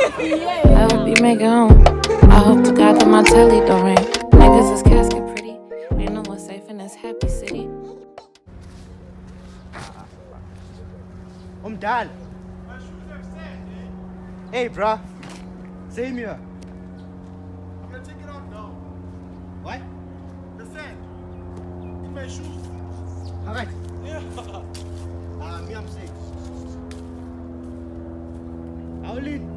I hope you make it home. I hope to God that my telly don't ring. Niggas is casket pretty. Ain't no one safe in this happy city. Umdala. Hey, bruh. Same here. I'm gonna take it off now. What? The fan. In my shoes. Alright. Yeah. Me, I'm safe. Aulin.